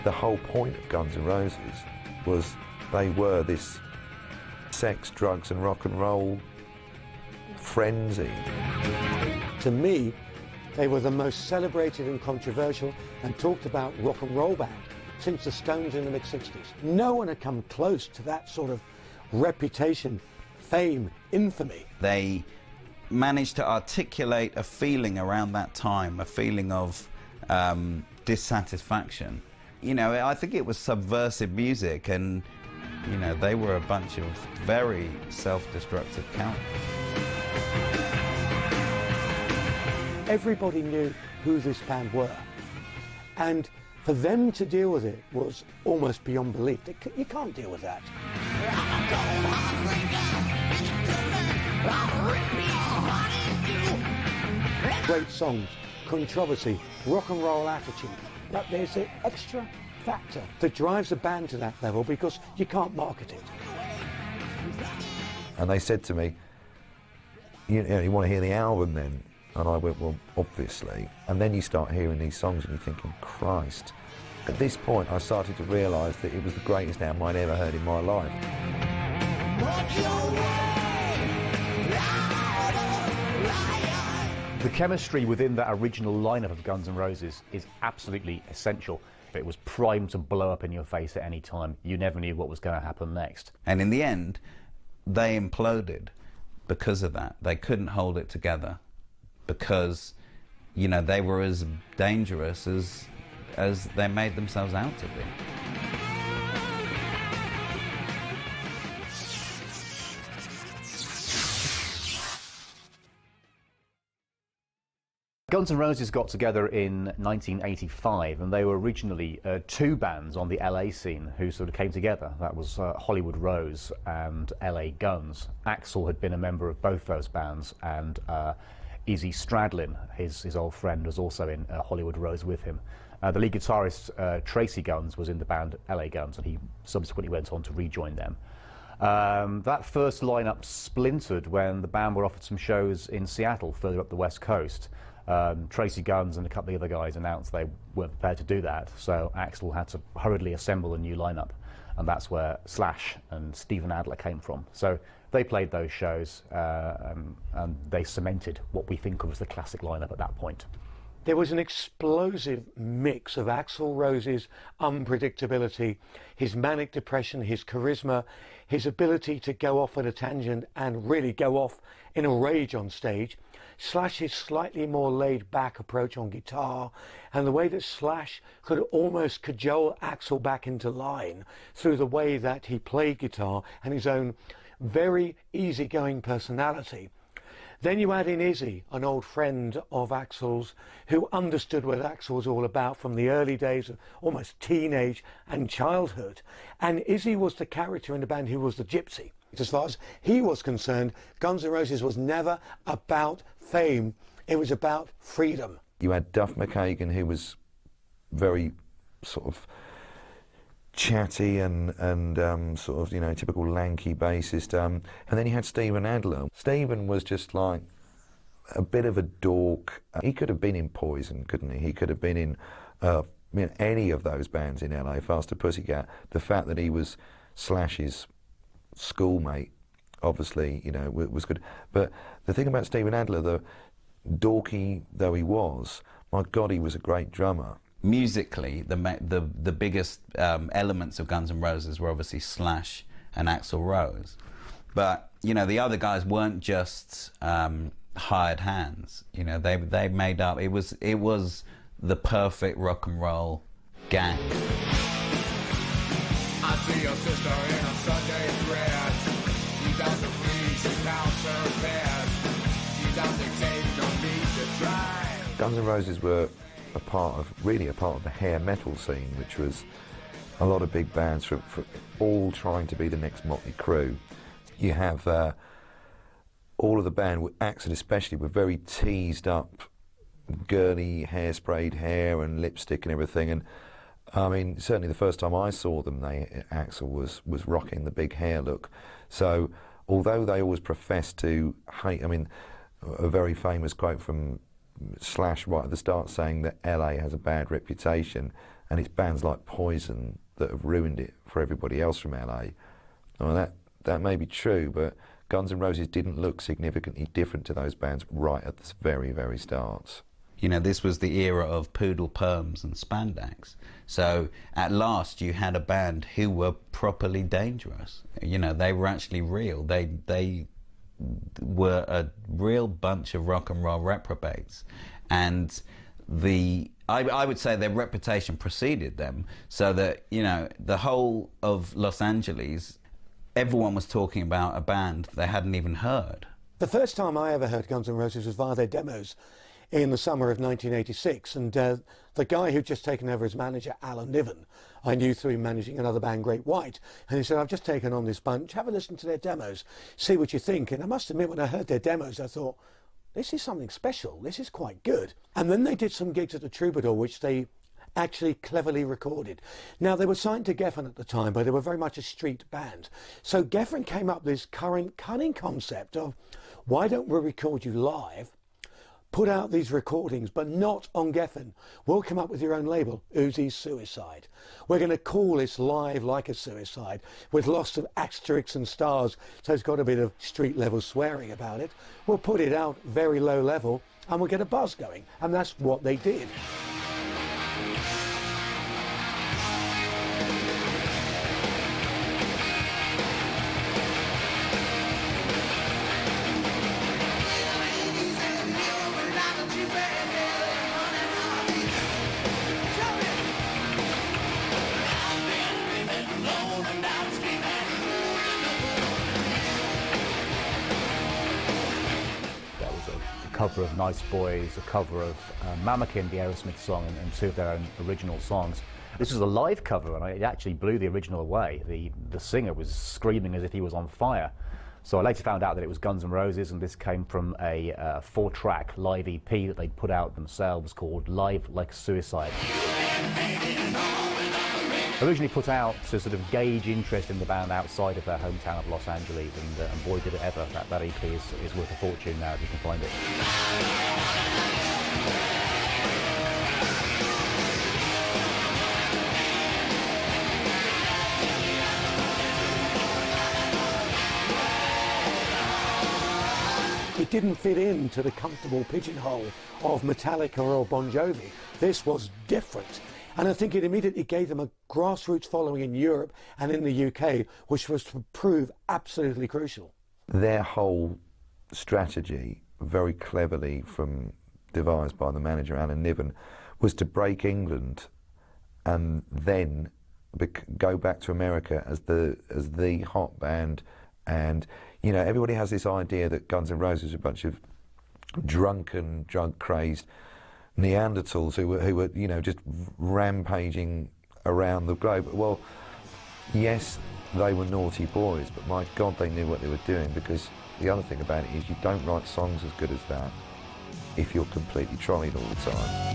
the whole point of Guns N' Roses was they were this sex, drugs and rock and roll frenzy. To me, they were the most celebrated and controversial and talked about rock and roll band since the Stones in the mid-60s. No one had come close to that sort of reputation, fame, infamy. They managed to articulate a feeling around that time, a feeling of dissatisfaction. You know, I think it was subversive music, and, you know, they were a bunch of very self-destructive characters. Everybody knew who this band were, and for them to deal with it was almost beyond belief. You can't deal with that. Great songs, controversy, rock and roll attitude, but there's an extra factor that drives a band to that level because you can't market it. And they said to me, you want to hear the album then? And I went, well, obviously. And then you start hearing these songs and you're thinking, Christ. At this point, I started to realise that it was the greatest album I'd ever heard in my life. The chemistry within that original lineup of Guns N' Roses is absolutely essential. It was primed to blow up in your face at any time. You never knew what was going to happen next. And in the end, they imploded because of that. They couldn't hold it together because, you know, they were as dangerous as they made themselves out to be. Guns N' Roses got together in 1985, and they were originally two bands on the LA scene who sort of came together. That was Hollywood Rose and LA Guns. Axel had been a member of both those bands, and Izzy Stradlin, his old friend, was also in Hollywood Rose with him. The lead guitarist, Tracii Guns, was in the band LA Guns, and he subsequently went on to rejoin them. That first lineup splintered when the band were offered some shows in Seattle, further up the West Coast. Tracii Guns and a couple of the other guys announced they weren't prepared to do that, so Axel had to hurriedly assemble a new lineup, and that's where Slash and Steven Adler came from. So they played those shows, and they cemented what we think of as the classic lineup at that point. There was an explosive mix of Axl Rose's unpredictability, his manic depression, his charisma, his ability to go off at a tangent and really go off in a rage on stage, Slash's slightly more laid-back approach on guitar, and the way that Slash could almost cajole Axl back into line through the way that he played guitar and his own very easygoing personality. Then you add in Izzy, an old friend of Axl's, who understood what Axl was all about from the early days of almost teenage and childhood. And Izzy was the character in the band who was the gypsy. As far as he was concerned, Guns N' Roses was never about fame. It was about freedom. You had Duff McKagan, who was very sort of chatty and sort of, you know, typical lanky bassist. And then you had Steven Adler. Steven was just like a bit of a dork. He could have been in Poison, couldn't he? He could have been in any of those bands in LA, Faster Pussycat. The fact that he was Slash's schoolmate, obviously, you know, was good. But the thing about Steven Adler, the dorky though he was, my God, he was a great drummer. Musically, the biggest elements of Guns N' Roses were obviously Slash and Axl Rose, but you know the other guys weren't just hired hands. You know they made up. It was the perfect rock and roll gang. I see your sister in a Sunday dress. She doesn't read, she counts her best. She doesn't take no need to try. Guns N' Roses were really a part of the hair metal scene, which was a lot of big bands for all trying to be the next Motley Crue. You have all of the band, Axl especially, were very teased up, girly hairsprayed hair and lipstick and everything. And I mean, certainly the first time I saw them, Axl was rocking the big hair look. So although they always professed to hate, I mean, a very famous quote from Slash right at the start saying that LA has a bad reputation, and it's bands like Poison that have ruined it for everybody else from LA. Well, that may be true, but Guns N' Roses didn't look significantly different to those bands right at the very, very start. You know, this was the era of poodle perms and spandex. So at last you had a band who were properly dangerous. You know, they were actually real. They were a real bunch of rock and roll reprobates. And I would say their reputation preceded them, so that, you know, the whole of Los Angeles, everyone was talking about a band they hadn't even heard. The first time I ever heard Guns N' Roses was via their demos in the summer of 1986, and the guy who'd just taken over as manager, Alan Niven, I knew through managing another band, Great White, and he said, I've just taken on this bunch, have a listen to their demos, see what you think. And I must admit, when I heard their demos, I thought, this is something special, this is quite good. And then they did some gigs at the Troubadour, which they actually cleverly recorded. Now, they were signed to Geffen at the time, but they were very much a street band. So Geffen came up with this current cunning concept of, why don't we record you live, put out these recordings, but not on Geffen. We'll come up with your own label, Uzi's Suicide. We're going to call this Live Like a Suicide, with lots of asterisks and stars, so it's got a bit of street level swearing about it. We'll put it out very low level, and we'll get a buzz going. And that's what they did. Cover of Nice Boys, a cover of Mamakin, the Aerosmith song, and two of their own original songs. This was a live cover, and it actually blew the original away. The singer was screaming as if he was on fire. So I later found out that it was Guns N' Roses, and this came from a 4-track live EP that they'd put out themselves called Live Like Suicide. Originally put out to sort of gauge interest in the band outside of their hometown of Los Angeles, and boy did it ever. That EP is worth a fortune now if you can find it. It didn't fit into the comfortable pigeonhole of Metallica or Bon Jovi. This was different. And I think it immediately gave them a grassroots following in Europe and in the UK, which was to prove absolutely crucial. Their whole strategy, very cleverly devised by the manager, Alan Niven, was to break England and then go back to America as the hot band. And, you know, everybody has this idea that Guns N' Roses are a bunch of drunken, drug-crazed Neanderthals who were, you know, just rampaging around the globe. Well, yes, they were naughty boys, but my God, they knew what they were doing, because the other thing about it is you don't write songs as good as that if you're completely trolleyed all the time.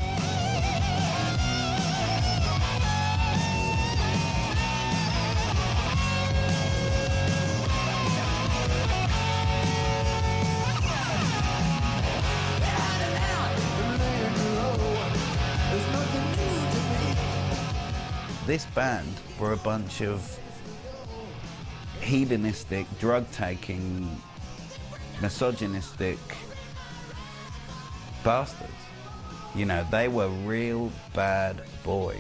This band were a bunch of hedonistic, drug-taking, misogynistic bastards. You know, they were real bad boys.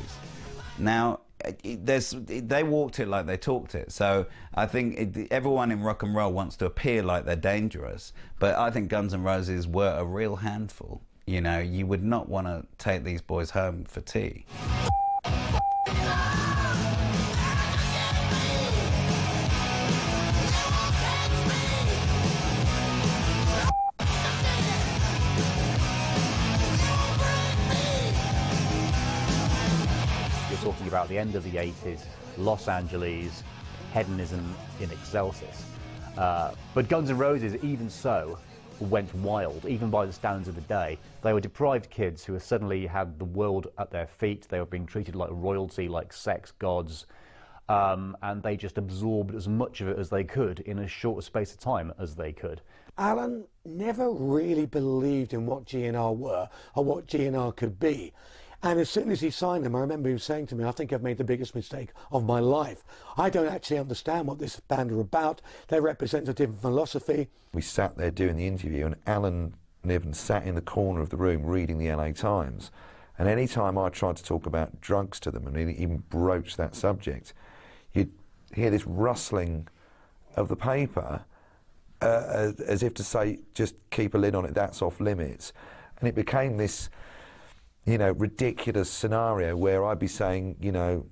Now, they walked it like they talked it. So I think everyone in rock and roll wants to appear like they're dangerous, but I think Guns N' Roses were a real handful. You know, you would not want to take these boys home for tea. Talking about the end of the 80s, Los Angeles, hedonism in excelsis. But Guns N' Roses, even so, went wild, even by the standards of the day. They were deprived kids who suddenly had the world at their feet. They were being treated like royalty, like sex gods, and they just absorbed as much of it as they could in as short a space of time as they could. Alan never really believed in what GNR were or what GNR could be. And as soon as he signed them, I remember him saying to me, I think I've made the biggest mistake of my life. I don't actually understand what this band are about. They represent a different philosophy. We sat there doing the interview, and Alan Niven sat in the corner of the room reading the LA Times. And any time I tried to talk about drugs to them and even broach that subject, you'd hear this rustling of the paper as if to say, just keep a lid on it, that's off limits. And it became this, you know, ridiculous scenario where I'd be saying, you know,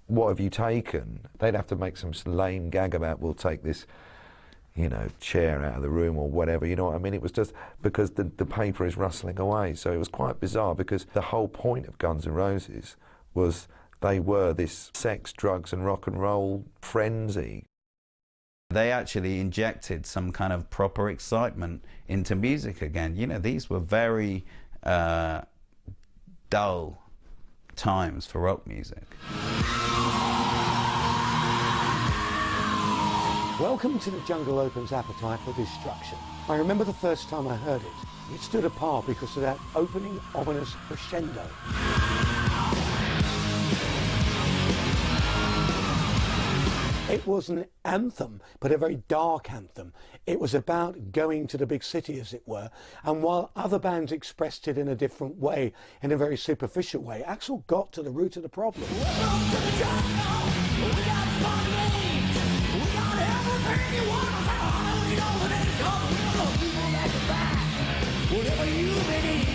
what have you taken? They'd have to make some lame gag about, we'll take this, you know, chair out of the room or whatever, you know what I mean? It was just because the paper is rustling away. So it was quite bizarre, because the whole point of Guns N' Roses was they were this sex, drugs and rock and roll frenzy. They actually injected some kind of proper excitement into music again. You know, these were very dull times for rock music. Welcome to the Jungle opens Appetite for Destruction. I remember the first time I heard it. It stood apart because of that opening ominous crescendo. It was an anthem, but a very dark anthem. It was about going to the big city, as it were, and while other bands expressed it in a different way, in a very superficial way, Axel got to the root of the problem. Welcome to the jungle. We got fun games. We got everything you want to have. We know when it's coming, people like to buy whatever you may need.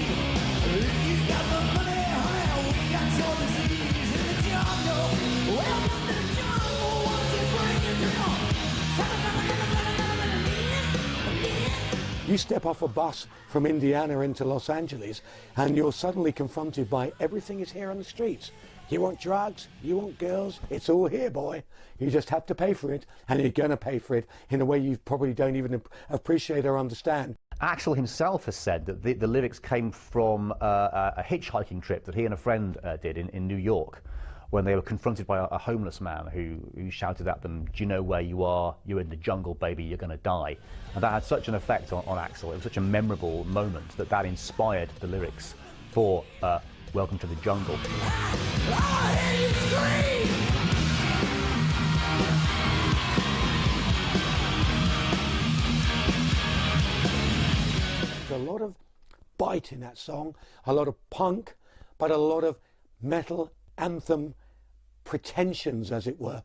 If you got the money, honey, we got your disease in the jungle. Welcome to the jungle. Once you bring it down. You step off a bus from Indiana into Los Angeles and you're suddenly confronted by everything is here on the streets. You want drugs, you want girls, it's all here, boy. You just have to pay for it, and you're going to pay for it in a way you probably don't even appreciate or understand. Axel himself has said that the lyrics came from a hitchhiking trip that he and a friend did in New York, when they were confronted by a homeless man who shouted at them, "Do you know where you are? You're in the jungle, baby, you're going to die." And that had such an effect on Axel. It was such a memorable moment that inspired the lyrics for Welcome to the Jungle. There's a lot of bite in that song, a lot of punk, but a lot of metal anthem pretensions, as it were.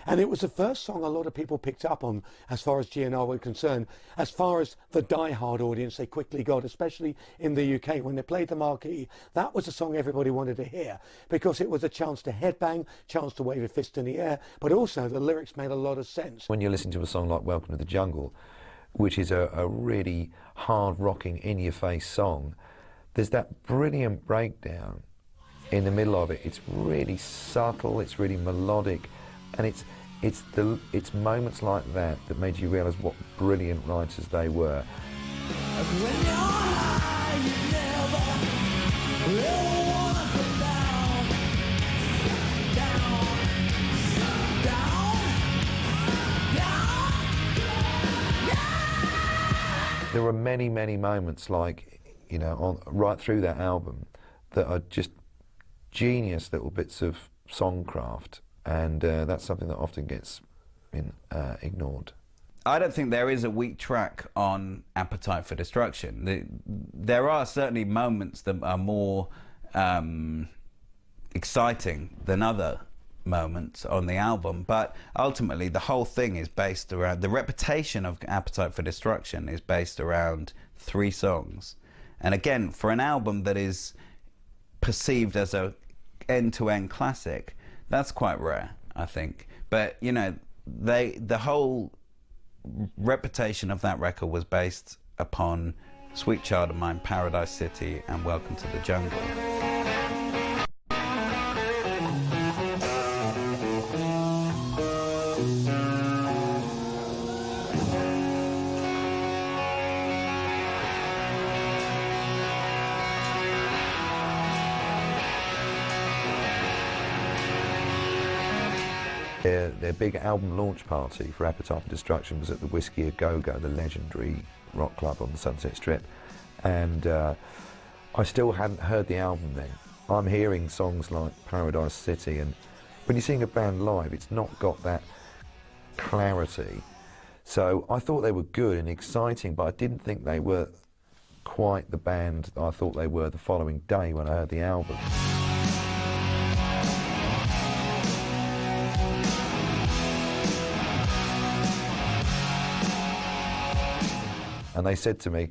And it was the first song a lot of people picked up on as far as GNR were concerned. As far as the die-hard audience, they quickly got, especially in the UK, when they played the marquee, that was the song everybody wanted to hear, because it was a chance to headbang, chance to wave a fist in the air, but also the lyrics made a lot of sense. When you listen to a song like Welcome to the Jungle, which is a really hard-rocking, in-your-face song, there's that brilliant breakdown in the middle of it. It's really subtle, it's really melodic, and it's moments like that that made you realise what brilliant writers they were. When you're high, you never ever wanna come down. There are many, many moments, like, you know, right through that album, that are just genius little bits of songcraft, and that's something that often gets ignored. I don't think there is a weak track on Appetite for Destruction. There are certainly moments that are more exciting than other moments on the album, but ultimately the whole thing is based around, the reputation of Appetite for Destruction is based around 3 songs. And again, for an album that is perceived as a end-to-end classic, that's quite rare, I think. But, you know, the whole reputation of that record was based upon Sweet Child of Mine, Paradise City, and Welcome to the Jungle. Their big album launch party for Appetite for Destruction was at the Whiskey A Go Go, the legendary rock club on the Sunset Strip, and I still hadn't heard the album then. I'm hearing songs like Paradise City, and when you're seeing a band live, it's not got that clarity. So I thought they were good and exciting, but I didn't think they were quite the band I thought they were the following day when I heard the album. And they said to me,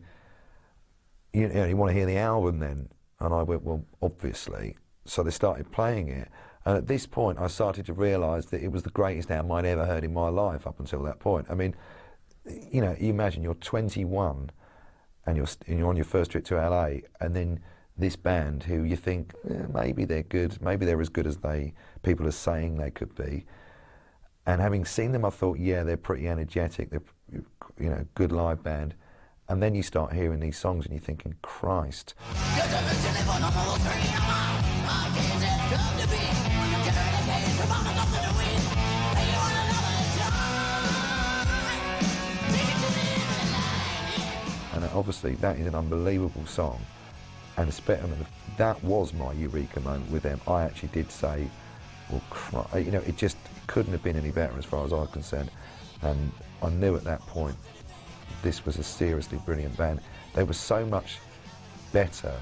you want to hear the album then? And I went, well, obviously. So they started playing it. And at this point, I started to realise that it was the greatest album I'd ever heard in my life up until that point. I mean, you know, you imagine you're 21 and you're on your first trip to LA, and then this band who you think, maybe they're good, maybe they're as good as people are saying they could be. And having seen them, I thought, yeah, they're pretty energetic, they're, you know, good live band. And then you start hearing these songs and you're thinking, Christ. And obviously that is an unbelievable song. And that was my eureka moment with them. I actually did say, well, you know, it just couldn't have been any better as far as I'm concerned. And I knew at that point this was a seriously brilliant band. They were so much better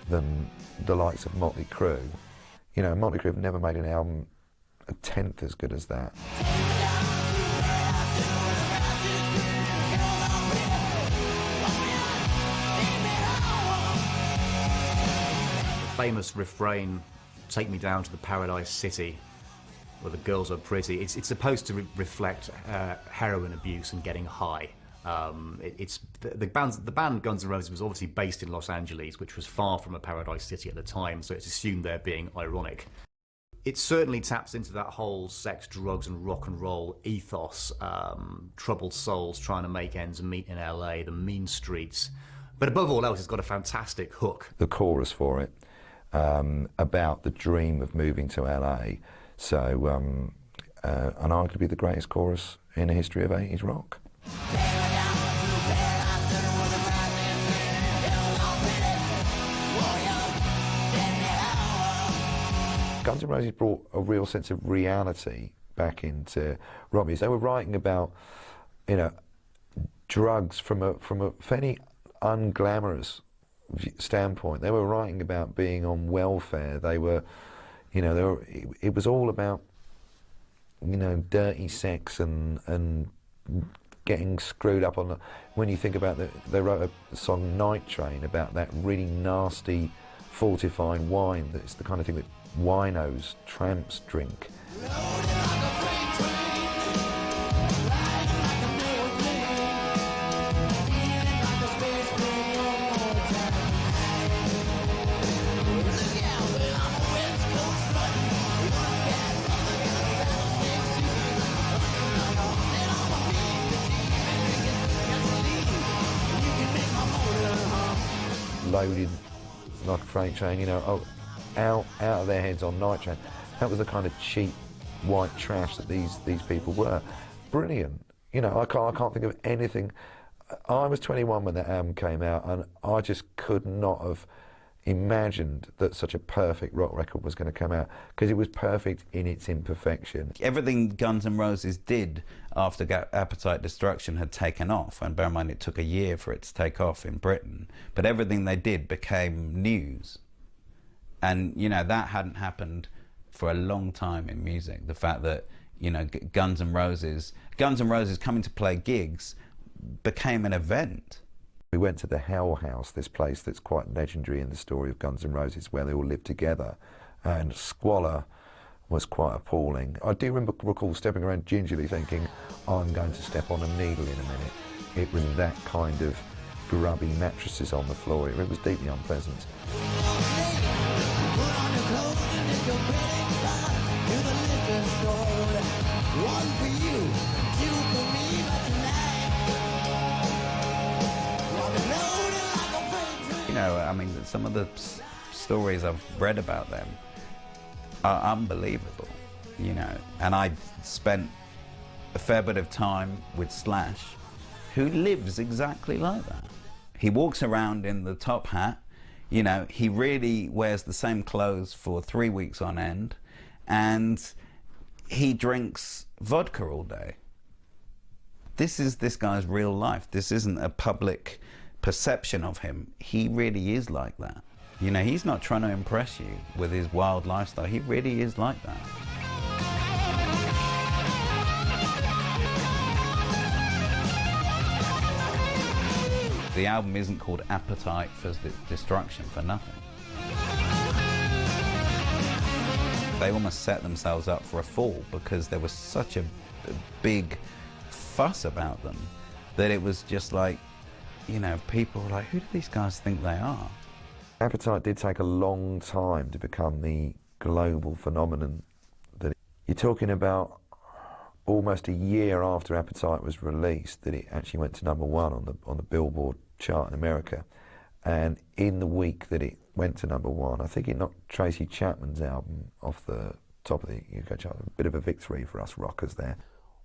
than the likes of Motley Crue. You know, Motley Crue have never made an album a tenth as good as that. The famous refrain, "Take me down to the Paradise City, where the girls are pretty," it's supposed to reflect heroin abuse and getting high. The band Guns N' Roses was obviously based in Los Angeles, which was far from a paradise city at the time, so it's assumed they're being ironic. It certainly taps into that whole sex, drugs and rock and roll ethos, troubled souls trying to make ends meet in LA, the mean streets. But above all else, it's got a fantastic hook. The chorus for it, about the dream of moving to LA, so and arguably the greatest chorus in the history of 80s rock. Guns N' Roses brought a real sense of reality back into rock music. They were writing about, you know, drugs from a fairly unglamorous standpoint. They were writing about being on welfare. They were, you know, it was all about, you know, dirty sex and getting screwed up on. When you think about they wrote a song "Night Train" about that really nasty fortified wine. That's the kind of thing that winos, tramps drink. Loaded like a freight train, you know, out of their heads on Night Train. That was the kind of cheap white trash that these people were. Brilliant. You know, I can't think of anything. I was 21 when that album came out, and I just could not have imagined that such a perfect rock record was going to come out, because it was perfect in its imperfection. Everything Guns N' Roses did after Appetite Destruction had taken off, and bear in mind it took a year for it to take off in Britain, but everything they did became news. And, you know, that hadn't happened for a long time in music. The fact that, you know, Guns N' Roses coming to play gigs became an event. We went to the Hell House, this place that's quite legendary in the story of Guns N' Roses, where they all lived together, and squalor was quite appalling. I do recall stepping around gingerly thinking, I'm going to step on a needle in a minute. It was that kind of grubby mattresses on the floor. It was deeply unpleasant. You know, I mean, some of the stories I've read about them are unbelievable. you know. And I spent a fair bit of time with Slash, who lives exactly like that. He walks around in the top hat, you know, he really wears the same clothes for 3 weeks on end, and he drinks vodka all day. This is this guy's real life. This isn't a public perception of him. He really is like that. You know, he's not trying to impress you with his wild lifestyle. He really is like that. The album isn't called Appetite for Destruction for nothing. They almost set themselves up for a fall because there was such a big fuss about them that it was just like, you know, people were like, who do these guys think they are? Appetite did take a long time to become the global phenomenon that you're talking about. Almost a year after Appetite was released, that it actually went to #1 on the Billboard chart in America, and in the week that it went to #1, I think it knocked Tracy Chapman's album off the top of the UK chart. A bit of a victory for us rockers there.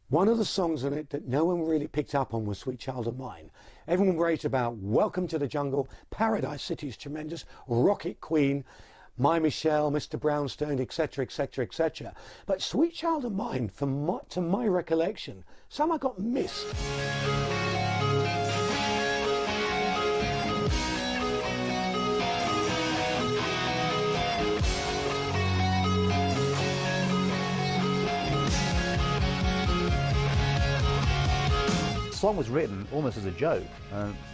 One of the songs on it that no one really picked up on was Sweet Child of Mine. Everyone raved about Welcome to the Jungle, Paradise City is tremendous, Rocket Queen, My Michelle, Mr. Brownstone, etc., etc., etc. But Sweet Child of Mine, to my recollection, somehow got missed. The song was written almost as a joke.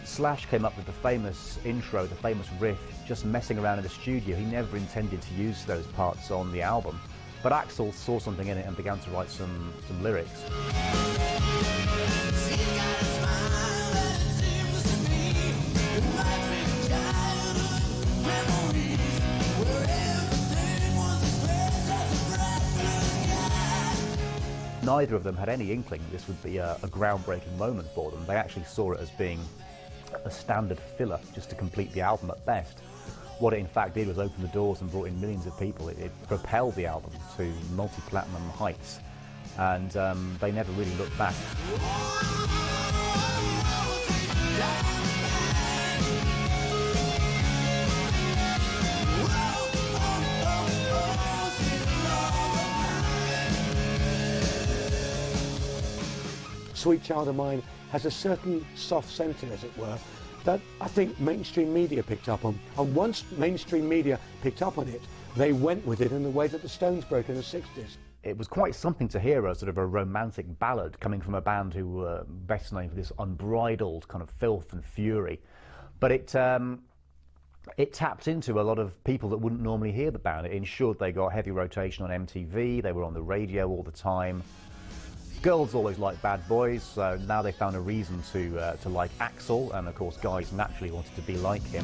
Slash came up with the famous intro, the famous riff, just messing around in the studio. He never intended to use those parts on the album, but Axel saw something in it and began to write some lyrics. Neither of them had any inkling this would be a groundbreaking moment for them. They actually saw it as being a standard filler just to complete the album at best. What it in fact did was open the doors and brought in millions of people. It propelled the album to multi-platinum heights, and they never really looked back. Sweet Child of Mine has a certain soft centre, as it were, that I think mainstream media picked up on. And once mainstream media picked up on it, they went with it in the way that the Stones broke in the 60s. It was quite something to hear a sort of a romantic ballad coming from a band who were best known for this unbridled kind of filth and fury. But it tapped into a lot of people that wouldn't normally hear the band. It ensured they got heavy rotation on MTV, they were on the radio all the time. Girls always like bad boys, so now they found a reason to like Axel, and of course guys naturally wanted to be like him.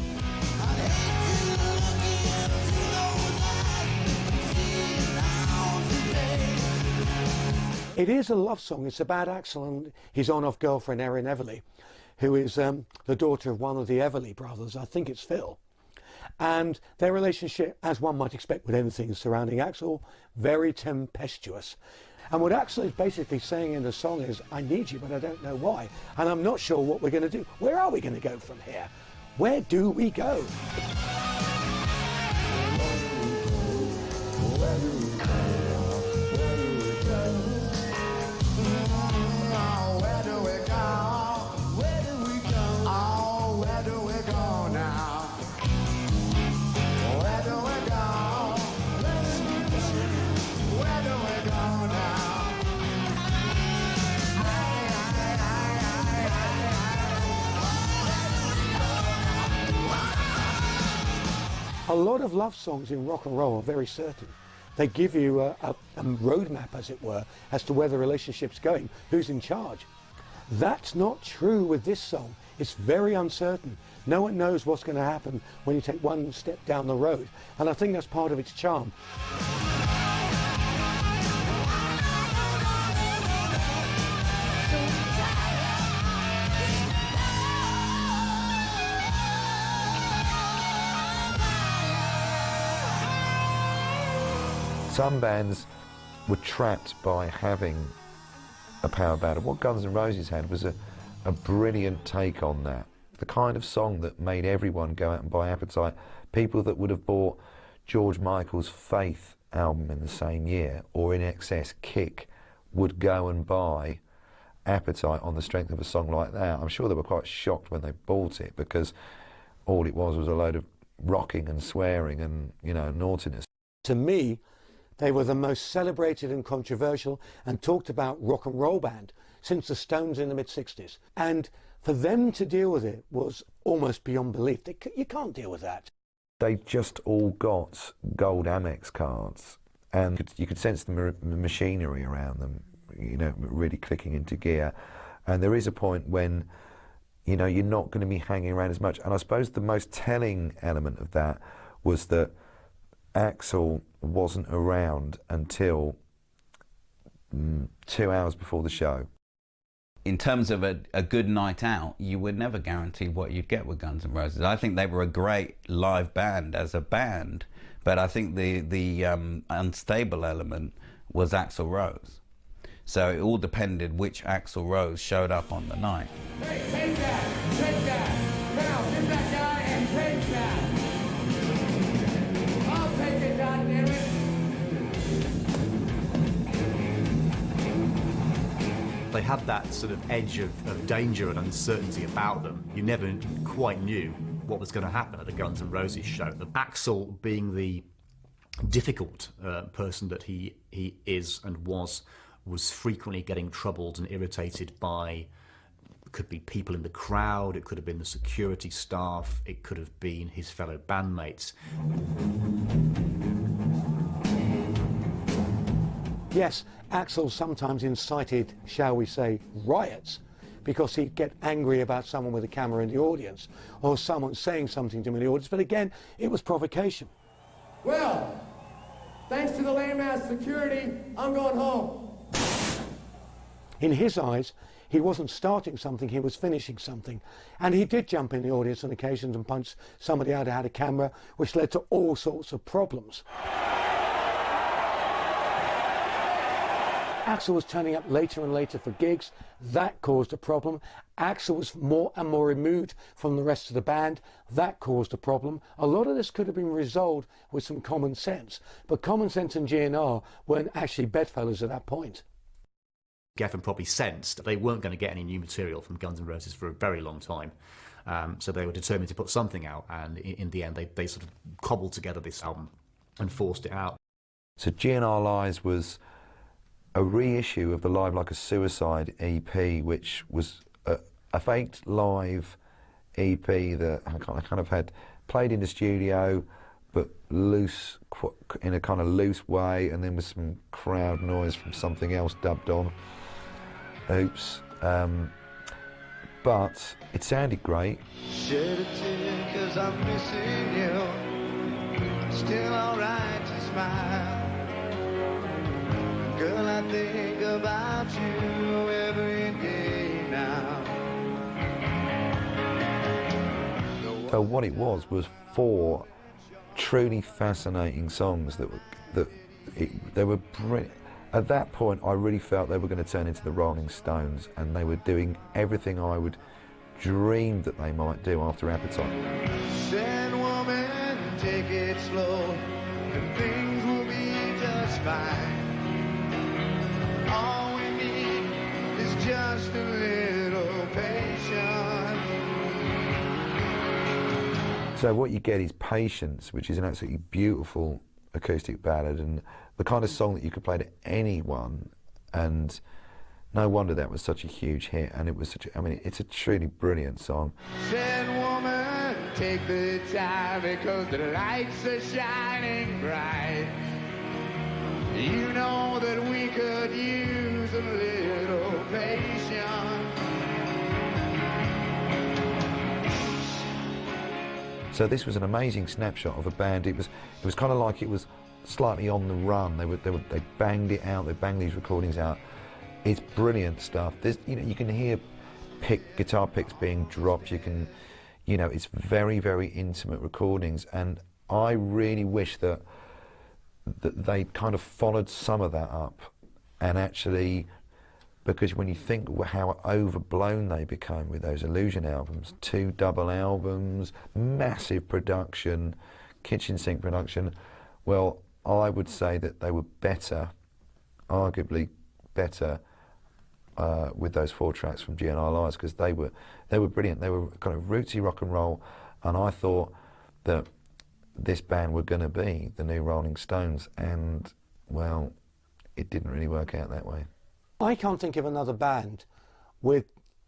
It is a love song. It's about Axel and his on-off girlfriend Erin Everly, who is the daughter of one of the Everly brothers. I think it's Phil. And their relationship, as one might expect with anything surrounding Axel, very tempestuous. And what Axel is basically saying in the song is, I need you, but I don't know why. And I'm not sure what we're going to do. Where are we going to go from here? Where do we go? A lot of love songs in rock and roll are very certain. They give you a roadmap, as it were, as to where the relationship's going, who's in charge. That's not true with this song. It's very uncertain. No one knows what's going to happen when you take one step down the road. And I think that's part of its charm. Some bands were trapped by having a power ballad. What Guns N' Roses had was a brilliant take on that. The kind of song that made everyone go out and buy Appetite. People that would have bought George Michael's Faith album in the same year, or in excess Kick, would go and buy Appetite on the strength of a song like that. I'm sure they were quite shocked when they bought it, because all it was a load of rocking and swearing and, you know, naughtiness. To me, they were the most celebrated and controversial and talked about rock and roll band since the Stones in the mid-60s. And for them to deal with it was almost beyond belief. You can't deal with that. They just all got gold Amex cards, and you could sense the machinery around them, you know, really clicking into gear. And there is a point when, you know, you're not going to be hanging around as much. And I suppose the most telling element of that was that Axel wasn't around until 2 hours before the show. In terms of a good night out, you would never guarantee what you'd get with Guns N' Roses. I think they were a great live band as a band, but I think the unstable element was Axel Rose. So it all depended which Axel Rose showed up on the night. Hey, take that, now get that guy and take that. I'll take it, goddammit. They had that sort of edge of danger and uncertainty about them. You never quite knew what was going to happen at a Guns N' Roses show. Axel, being the difficult person that he is and was frequently getting troubled and irritated by, it could be people in the crowd, it could have been the security staff, it could have been his fellow bandmates. Yes, Axel sometimes incited, shall we say, riots, because he'd get angry about someone with a camera in the audience, or someone saying something to him in the audience, but again, it was provocation. Well, thanks to the lame-ass security, I'm going home. In his eyes, he wasn't starting something, he was finishing something. And he did jump in the audience on occasions and punch somebody out who had a camera, which led to all sorts of problems. Axel was turning up later and later for gigs. That caused a problem. Axel was more and more removed from the rest of the band. That caused a problem. A lot of this could have been resolved with some common sense. But common sense and GNR weren't actually bedfellows at that point. Geffen probably sensed that they weren't going to get any new material from Guns N' Roses for a very long time. So they were determined to put something out, and in the end they sort of cobbled together this album and forced it out. So GNR Lies was a reissue of the Live Like a Suicide EP, which was a faked live EP that I kind of had played in the studio, but loose, in a kind of loose way, and then with some crowd noise from something else dubbed on. Oops. But it sounded great. Shed a tear 'cause I'm missing you. Still alright to smile. Girl, I think about you every day now. So what it was 4 truly fascinating songs they were brilliant. At that point, I really felt they were going to turn into the Rolling Stones, and they were doing everything I would dream that they might do after Appetite. Sand woman, take it slow, and things will be just fine. All we need is just a little patience. So what you get is Patience, which is an absolutely beautiful acoustic ballad, and the kind of song that you could play to anyone, and no wonder that was such a huge hit. And it was it's a truly brilliant song. Sand woman, take the time because the lights are shining bright. You know that we could use a little patience. So this was an amazing snapshot of a band. It was kind of like it was slightly on the run. They banged it out. They banged these recordings out. It's brilliant stuff. There's, you can hear guitar picks being dropped. You can, it's very, very intimate recordings. And I really wish that they kind of followed some of that up, and actually, because when you think how overblown they became with those Illusion albums, 2 double albums, massive production, kitchen sink production, well, I would say that they were better, arguably better, with those 4 tracks from GNR Lives, because they were brilliant. They were kind of rootsy rock and roll, and I thought that this band were going to be the new Rolling Stones, and well, it didn't really work out that way. I can't think of another band with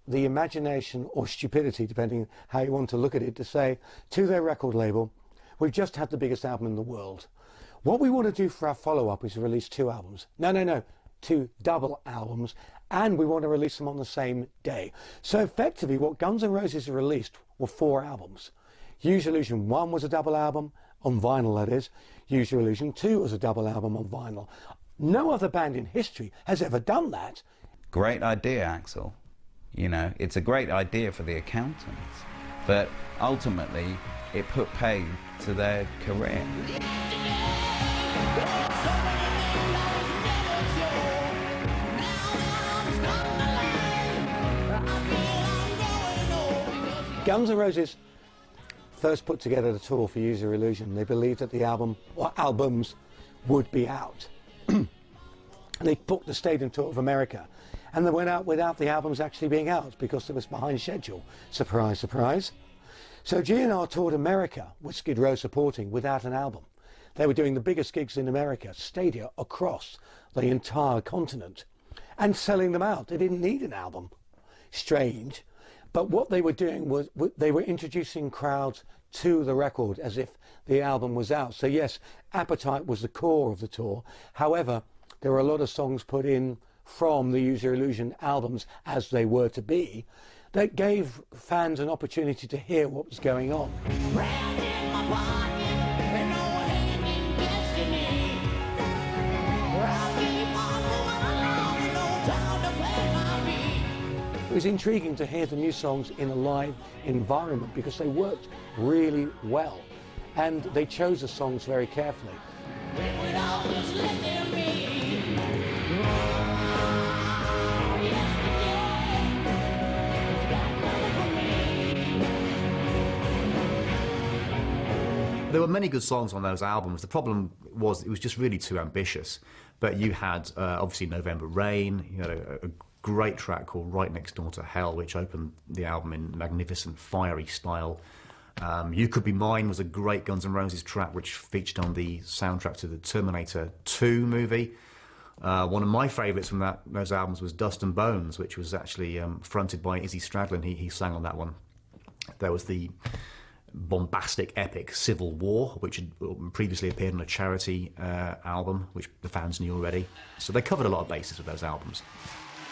the imagination or stupidity, depending how you want to look at it, to say to their record label, we've just had the biggest album in the world. What we want to do for our follow-up is release 2 albums. No, 2 double albums, and we want to release them on the same day. So effectively what Guns N' Roses released were 4 albums. Use Your Illusion 1 was a double album, on vinyl that is. Use Your Illusion 2 was a double album on vinyl. No other band in history has ever done that. Great idea, Axel. You know, it's a great idea for the accountants, but ultimately it put pay to their career. Guns N' Roses first put together the tour for Use Your Illusion. They believed that the album, or albums, would be out. They booked the stadium tour of America, and they went out without the albums actually being out because it was behind schedule. Surprise, surprise. So GNR toured America with Skid Row supporting without an album. They were doing the biggest gigs in America, stadia across the entire continent, and selling them out. They didn't need an album. Strange. But what they were doing was they were introducing crowds to the record as if the album was out. So yes, Appetite was the core of the tour. However, there were a lot of songs put in from the Use Your Illusion albums as they were to be that gave fans an opportunity to hear what was going on. It was intriguing to hear the new songs in a live environment because they worked really well, and they chose the songs very carefully. There were many good songs on those albums. The problem was it was just really too ambitious. But you had obviously November Rain, you had a great track called Right Next Door to Hell, which opened the album in magnificent, fiery style. You Could Be Mine was a great Guns N' Roses track, which featured on the soundtrack to the Terminator 2 movie. One of my favourites from those albums was Dust and Bones, which was actually fronted by Izzy Stradlin. He sang on that one. There was the bombastic epic Civil War, which had previously appeared on a Charity album, which the fans knew already. So they covered a lot of bases with those albums.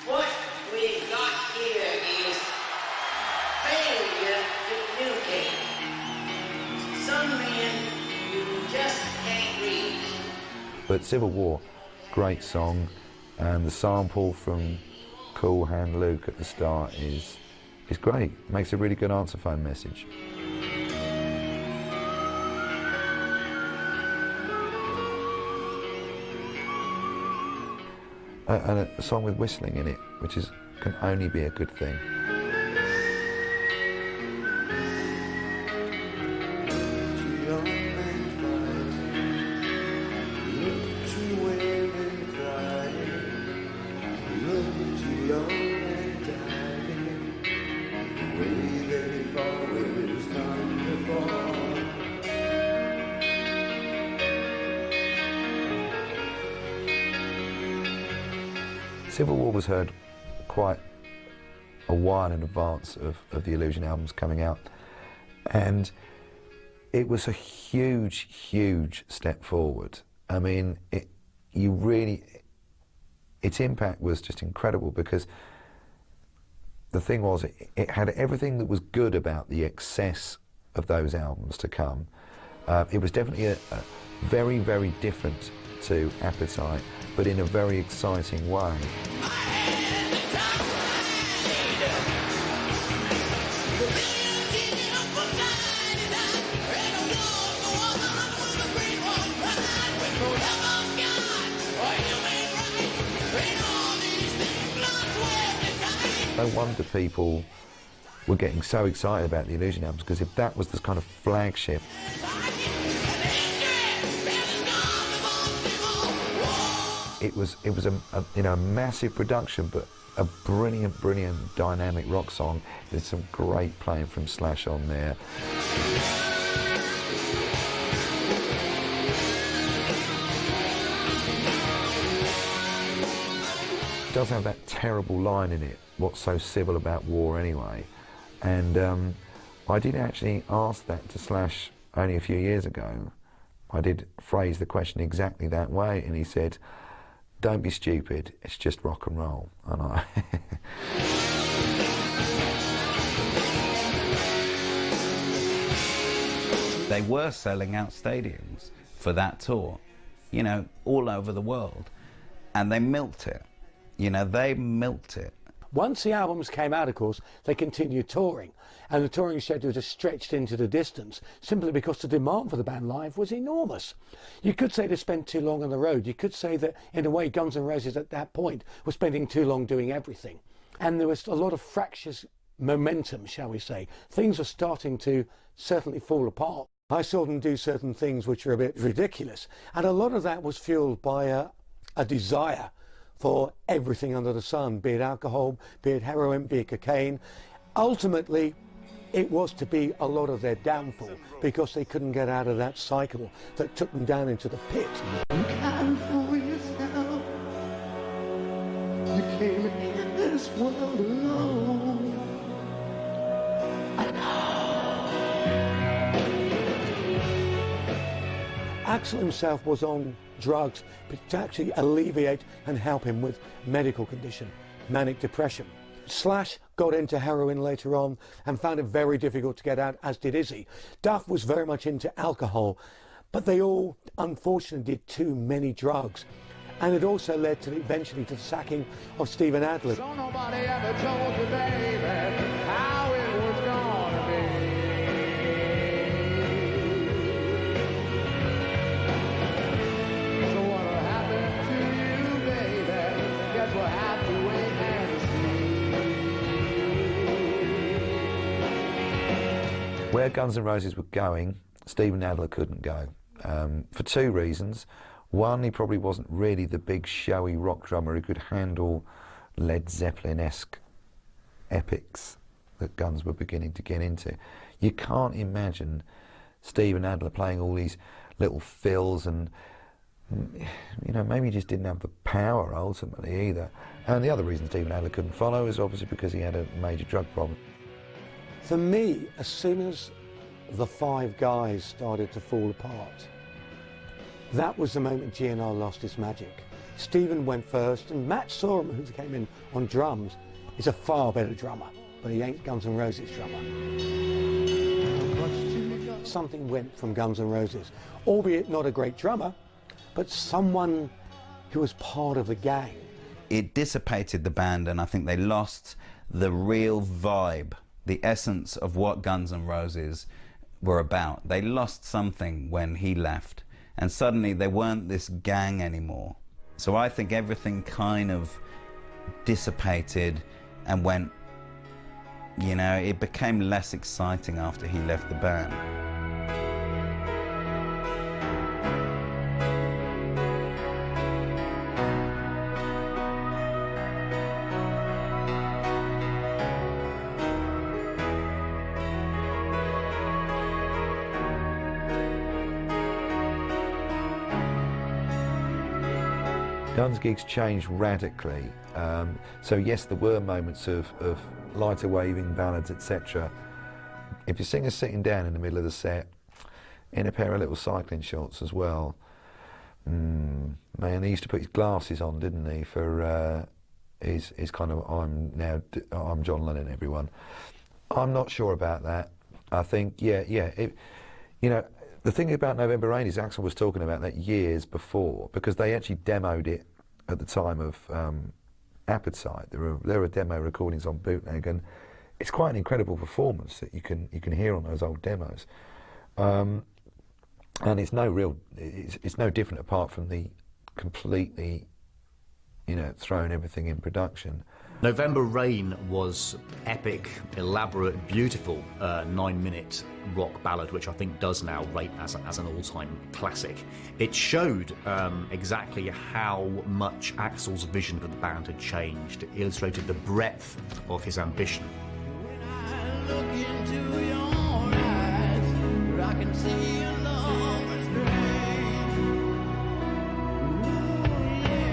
What we've got here is failure to communicate. Some men you just can't reach. But Civil War, great song, and the sample from Cool Hand Luke at the start is great. Makes a really good answer phone message. And a song with whistling in it, which can only be a good thing. Civil War was heard quite a while in advance of the Illusion albums coming out, and it was a huge, huge step forward. I mean, its impact was just incredible, because the thing was, it had everything that was good about the excess of those albums to come. It was definitely a very, very different to Appetite, but in a very exciting way. No wonder people were getting so excited about the Illusion albums, because if that was this kind of flagship, it was a massive production, but a brilliant dynamic rock song. There's some great playing from Slash on there. It does have that terrible line in it, what's so civil about war anyway? And I did actually ask that to Slash only a few years ago. I did phrase the question exactly that way, and he said, "Don't be stupid, it's just rock and roll." And I They were selling out stadiums for that tour, you know, all over the world. And they milked it. You know, they milked it. Once the albums came out, of course, they continued touring, and the touring schedule just stretched into the distance simply because the demand for the band live was enormous. You could say they spent too long on the road. You could say that, in a way, Guns N' Roses at that point were spending too long doing everything. And there was a lot of fractious momentum, shall we say. Things were starting to certainly fall apart. I saw them do certain things which were a bit ridiculous, and a lot of that was fueled by a desire for everything under the sun, be it alcohol, be it heroin, be it cocaine. Ultimately, it was to be a lot of their downfall, because they couldn't get out of that cycle that took them down into the pit. You came in this world alone. Axel himself was on drugs to actually alleviate and help him with medical condition, manic depression. Slash got into heroin later on and found it very difficult to get out, as did Izzy. Duff was very much into alcohol, but they all unfortunately did too many drugs. And it also led to eventually to the sacking of Steven Adler. So nobody ever told you, baby, how it was gonna be. So what'll happen to you, baby? Guess we'll have to wait and see. Where Guns N' Roses were going, Steven Adler couldn't go, for two reasons. One, he probably wasn't really the big showy rock drummer who could handle Led Zeppelin-esque epics that Guns were beginning to get into. You can't imagine Steven Adler playing all these little fills, and you know, maybe he just didn't have the power ultimately either. And the other reason Steven Adler couldn't follow is obviously because he had a major drug problem. For me, as soon as the five guys started to fall apart, that was the moment GNR lost its magic. Steven went first, and Matt Sorum, who came in on drums, is a far better drummer, but he ain't Guns N' Roses drummer. Something went from Guns N' Roses, albeit not a great drummer, but someone who was part of the gang. It dissipated the band, and I think they lost the real vibe, the essence of what Guns N' Roses were about. They lost something when he left. And suddenly they weren't this gang anymore. So I think everything kind of dissipated and went, you know, it became less exciting after he left the band. Guns gigs changed radically. So yes, there were moments of lighter waving ballads, etc. If you sing a sitting down in the middle of the set, in a pair of little cycling shorts as well, man, he used to put his glasses on, didn't he, for his kind of I'm John Lennon, everyone. I'm not sure about that. I think, you know, the thing about November Rain is Axel was talking about that years before, because they actually demoed it at the time of Appetite. There are demo recordings on bootleg, and it's quite an incredible performance that you can hear on those old demos. And it's no different apart from the completely, you know, throwing everything in production. November Rain was epic, elaborate, beautiful 9-minute rock ballad, which I think does now rate as an all-time classic. It showed exactly how much Axel's vision for the band had changed. It illustrated the breadth of his ambition. When I look into your eyes, I can see your love is great. Ooh, yeah.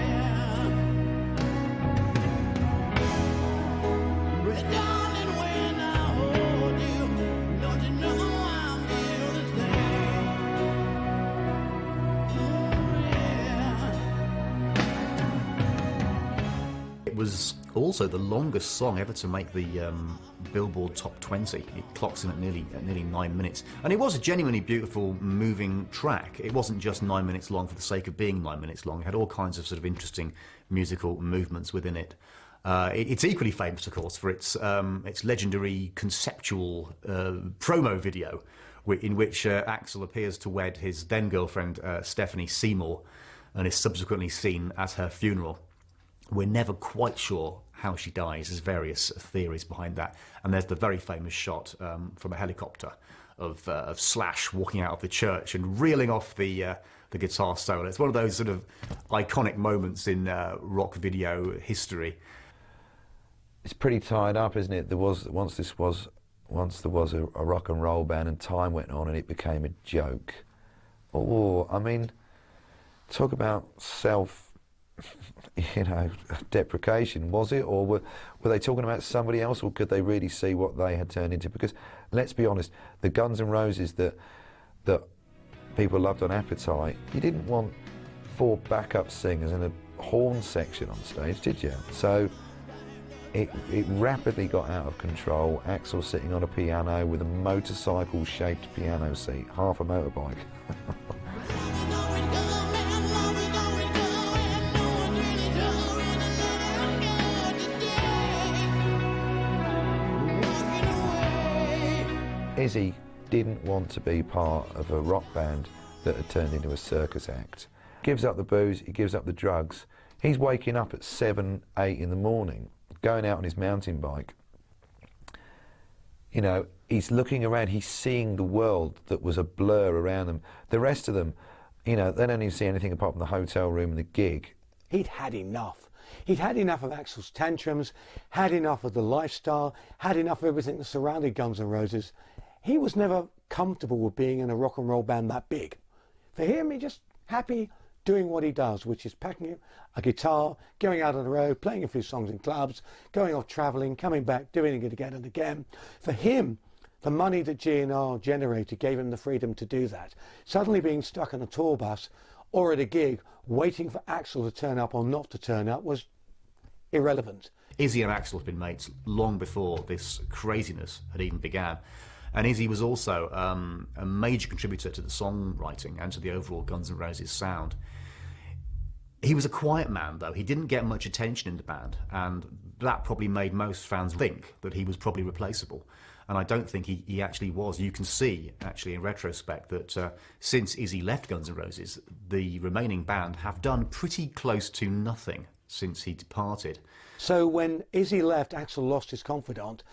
But darling, when I hold you, don't you know I feel the same? Ooh, yeah. It was also the longest song ever to make the Billboard Top 20. It clocks in at nearly 9 minutes. And it was a genuinely beautiful, moving track. It wasn't just 9 minutes long for the sake of being 9 minutes long. It had all kinds of sort of interesting musical movements within it. It's equally famous, of course, for its legendary conceptual promo video in which Axel appears to wed his then-girlfriend Stephanie Seymour and is subsequently seen at her funeral. We're never quite sure how she dies. There's various theories behind that. And there's the very famous shot from a helicopter of Slash walking out of the church and reeling off the guitar solo. It's one of those sort of iconic moments in rock video history. It's pretty tied up, isn't it? Once there was a rock and roll band, and time went on, and it became a joke. Oh, I mean, talk about deprecation, was it? Or were they talking about somebody else, or could they really see what they had turned into? Because, let's be honest, the Guns N' Roses that people loved on Appetite, you didn't want 4 backup singers and a horn section on stage, did you? So it rapidly got out of control. Axel sitting on a piano with a motorcycle-shaped piano seat, half a motorbike. Izzy didn't want to be part of a rock band that had turned into a circus act. Gives up the booze, he gives up the drugs. He's waking up at 7, 8 in the morning, going out on his mountain bike. You know, he's looking around, he's seeing the world that was a blur around them. The rest of them, you know, they don't even see anything apart from the hotel room and the gig. He'd had enough. He'd had enough of Axel's tantrums, had enough of the lifestyle, had enough of everything that surrounded Guns N' Roses. He was never comfortable with being in a rock and roll band that big. For him, he's just happy doing what he does, which is packing a guitar, going out on the road, playing a few songs in clubs, going off travelling, coming back, doing it again and again. For him, the money that G&R generated gave him the freedom to do that. Suddenly being stuck on a tour bus or at a gig, waiting for Axel to turn up or not to turn up was irrelevant. Izzy and Axel had been mates long before this craziness had even began. And Izzy was also a major contributor to the songwriting and to the overall Guns N' Roses sound. He was a quiet man, though. He didn't get much attention in the band, and that probably made most fans think that he was probably replaceable. And I don't think he actually was. You can see, actually, in retrospect, that since Izzy left Guns N' Roses, the remaining band have done pretty close to nothing since he departed. So when Izzy left, Axel lost his confidant,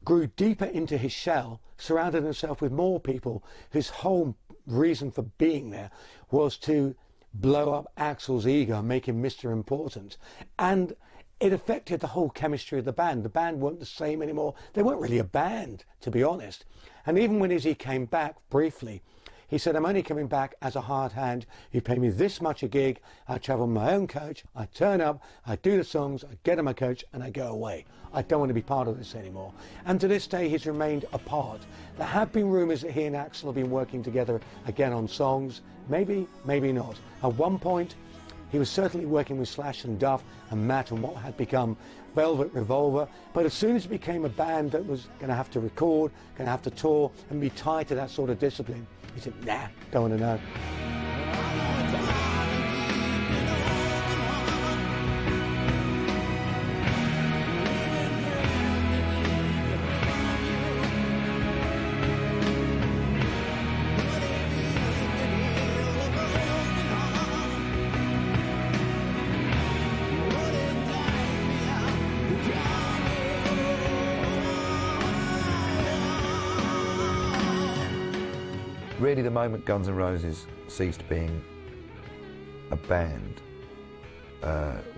grew deeper into his shell, surrounded himself with more people whose whole reason for being there was to blow up Axel's ego and make him Mr. Important. And it affected the whole chemistry of the band. The band weren't the same anymore. They weren't really a band, to be honest. And even when Izzy came back briefly, he said, I'm only coming back as a hard hand. You pay me this much a gig. I travel with my own coach. I turn up, I do the songs, I get on my coach, and I go away. I don't want to be part of this anymore. And to this day, he's remained apart. There have been rumours that he and Axel have been working together again on songs. Maybe, maybe not. At one point, he was certainly working with Slash and Duff and Matt and what had become Velvet Revolver. But as soon as it became a band that was going to have to record, going to have to tour and be tied to that sort of discipline, he said, nah, don't want to know. Really, the moment Guns N' Roses ceased being a band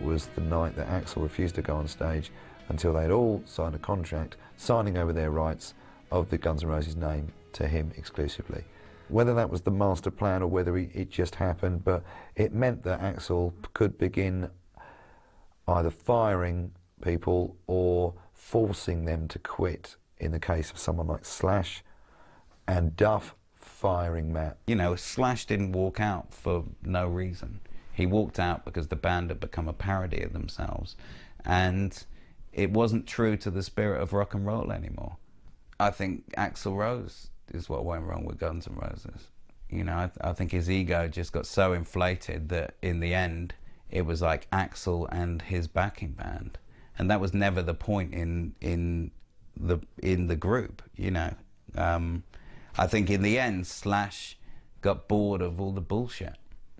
was the night that Axel refused to go on stage until they had all signed a contract signing over their rights of the Guns N' Roses name to him exclusively. Whether that was the master plan or whether it just happened, but it meant that Axel could begin either firing people or forcing them to quit, in the case of someone like Slash, and Duff firing Matt. You know, Slash didn't walk out for no reason. He walked out because the band had become a parody of themselves, and it wasn't true to the spirit of rock and roll anymore. I think Axl Rose is what went wrong with Guns N' Roses. You know, I think his ego just got so inflated that in the end it was like Axl and his backing band, and that was never the point in the group. You know, I think in the end Slash got bored of all the bullshit.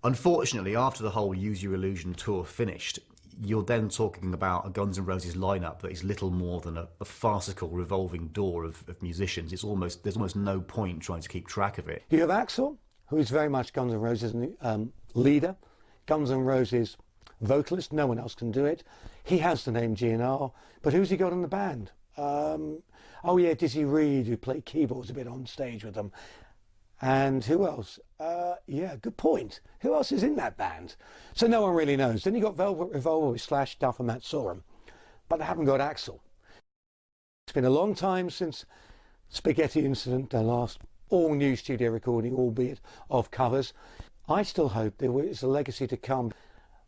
Unfortunately, after the whole Use Your Illusion tour finished, you're then talking about a Guns N' Roses lineup that is little more than a farcical revolving door of musicians. There's almost no point trying to keep track of it. You have Axl, who is very much Guns N' Roses' leader, Guns N' Roses vocalist. No one else can do it. He has the name G&R, but who's he got in the band? Oh yeah, Dizzy Reed, who played keyboards a bit on stage with them. And who else? Yeah, good point. Who else is in that band? So no one really knows. Then you got Velvet Revolver with Slash, Duff and Matt Sorum, but they haven't got Axl. It's been a long time since Spaghetti Incident, their last all-new studio recording, albeit of covers. I still hope there is a legacy to come.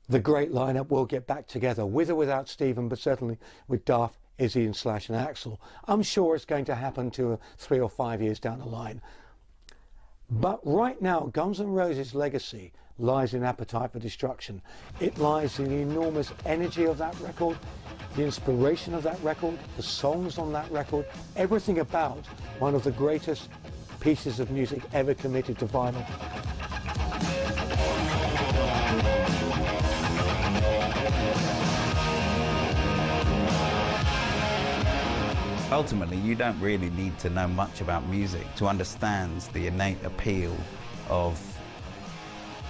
The great lineup will get back together, with or without Stephen, but certainly with Duff, Izzy and Slash and Axl. I'm sure it's going to happen 3 or 5 years down the line. But right now, Guns N' Roses' legacy lies in Appetite for Destruction. It lies in the enormous energy of that record, the inspiration of that record, the songs on that record, everything about one of the greatest pieces of music ever committed to vinyl. Ultimately, you don't really need to know much about music to understand the innate appeal of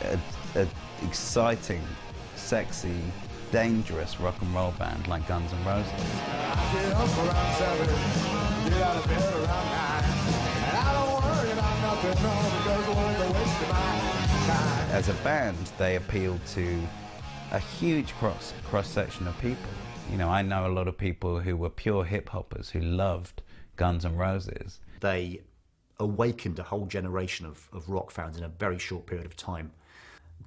an exciting, sexy, dangerous rock and roll band like Guns N' Roses. I get up around 7, get out of bed around 9, and I don't worry about nothing, no, because it wasn't a waste of my time. As a band, they appeal to a huge cross-section of people. You know, I know a lot of people who were pure hip-hoppers who loved Guns N' Roses. They awakened a whole generation of rock fans in a very short period of time.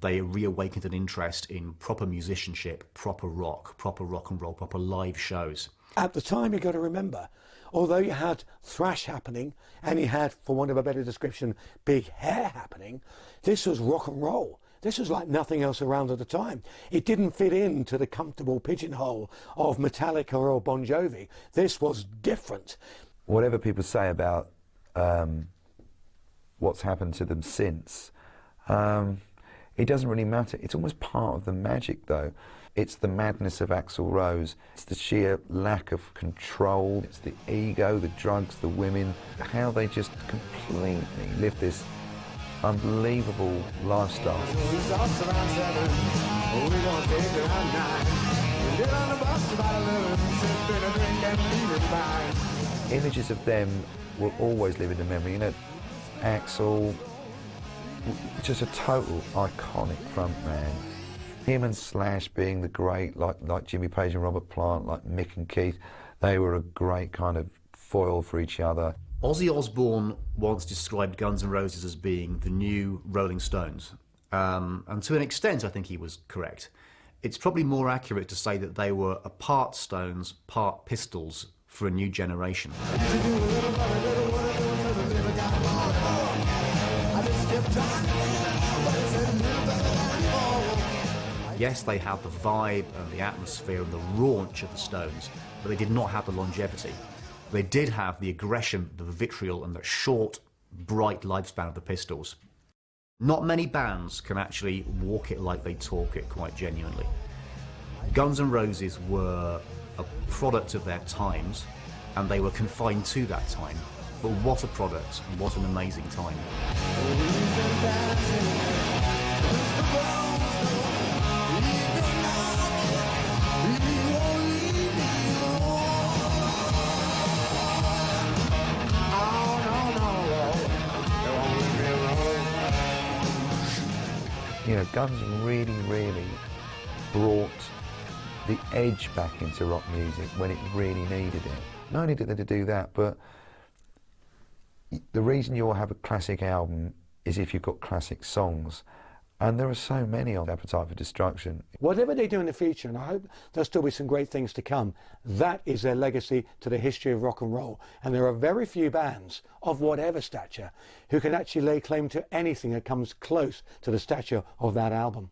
They reawakened an interest in proper musicianship, proper rock and roll, proper live shows. At the time, you've got to remember, although you had thrash happening, and you had, for want of a better description, big hair happening, this was rock and roll. This was like nothing else around at the time. It didn't fit into the comfortable pigeonhole of Metallica or Bon Jovi. This was different. Whatever people say about what's happened to them since, it doesn't really matter. It's almost part of the magic, though. It's the madness of Axl Rose. It's the sheer lack of control. It's the ego, the drugs, the women, how they just completely live this unbelievable lifestyle. Images of them will always live in the memory. You know, Axl, just a total iconic frontman. Him and Slash being the great, like Jimmy Page and Robert Plant, like Mick and Keith, they were a great kind of foil for each other. Ozzy Osbourne once described Guns N' Roses as being the new Rolling Stones. And to an extent, I think he was correct. It's probably more accurate to say that they were a part Stones, part Pistols for a new generation. Yes, they had the vibe and the atmosphere and the raunch of the Stones, but they did not have the longevity. They did have the aggression, the vitriol, and the short, bright lifespan of the Pistols. Not many bands can actually walk it like they talk it, quite genuinely. Guns N' Roses were a product of their times, and they were confined to that time. But what a product, and what an amazing time. You know, Guns really, really brought the edge back into rock music when it really needed it. Not only did they do that, but the reason you'll have a classic album is if you've got classic songs. And there are so many on Appetite for Destruction. Whatever they do in the future, and I hope there'll still be some great things to come, that is their legacy to the history of rock and roll. And there are very few bands of whatever stature who can actually lay claim to anything that comes close to the stature of that album.